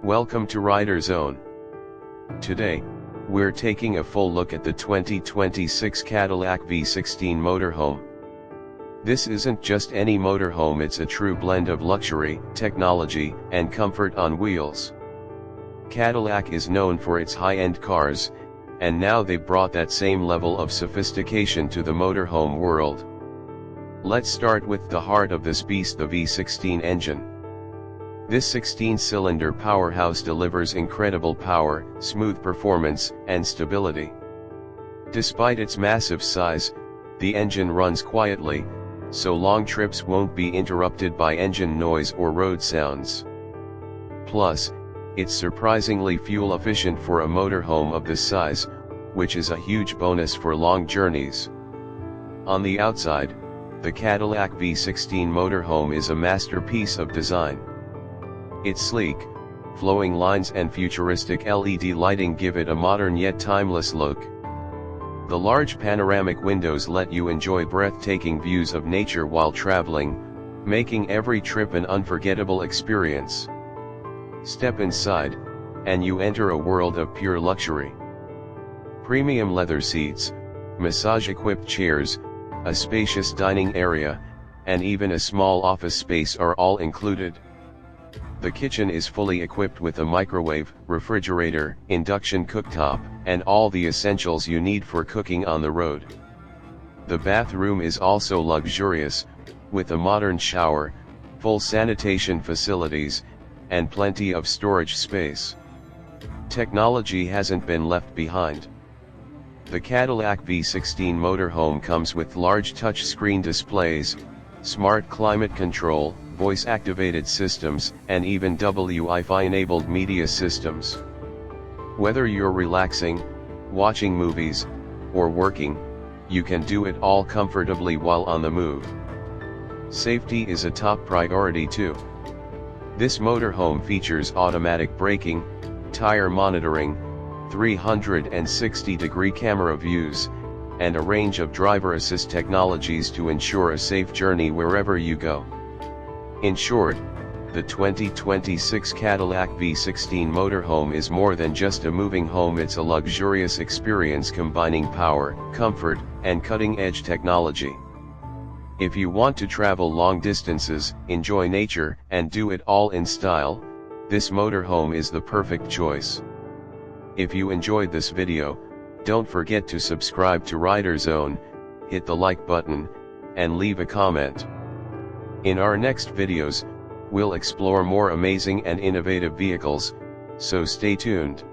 Welcome to Rider Zone. Today, we're taking a full look at the 2026 Cadillac V16 Motorhome. This isn't just any motorhome, it's a true blend of luxury, technology, and comfort on wheels. Cadillac is known for its high-end cars, and now they've brought that same level of sophistication to the motorhome world. Let's start with the heart of this beast, the V16 engine. This 16-cylinder powerhouse delivers incredible power, smooth performance, and stability. Despite its massive size, the engine runs quietly, so long trips won't be interrupted by engine noise or road sounds. Plus, it's surprisingly fuel efficient for a motorhome of this size, which is a huge bonus for long journeys. On the outside, the Cadillac V16 Motorhome is a masterpiece of design. Its sleek, flowing lines and futuristic LED lighting give it a modern yet timeless look. The large panoramic windows let you enjoy breathtaking views of nature while traveling, making every trip an unforgettable experience. Step inside, and you enter a world of pure luxury. Premium leather seats, massage-equipped chairs, a spacious dining area, and even a small office space are all included. The kitchen is fully equipped with a microwave, refrigerator, induction cooktop, and all the essentials you need for cooking on the road. The bathroom is also luxurious, with a modern shower, full sanitation facilities, and plenty of storage space. Technology hasn't been left behind. The Cadillac V16 Motorhome comes with large touchscreen displays, smart climate control, voice-activated systems, and even Wi-Fi-enabled media systems. Whether you're relaxing, watching movies, or working, you can do it all comfortably while on the move. Safety is a top priority too. This motorhome features automatic braking, tire monitoring, 360-degree camera views, and a range of driver assist technologies to ensure a safe journey wherever you go. In short, the 2026 Cadillac V16 Motorhome is more than just a moving home, it's a luxurious experience combining power, comfort, and cutting-edge technology. If you want to travel long distances, enjoy nature, and do it all in style, this motorhome is the perfect choice. If you enjoyed this video, don't forget to subscribe to Rider Zone, hit the like button, and leave a comment. In our next videos, we'll explore more amazing and innovative vehicles, so stay tuned.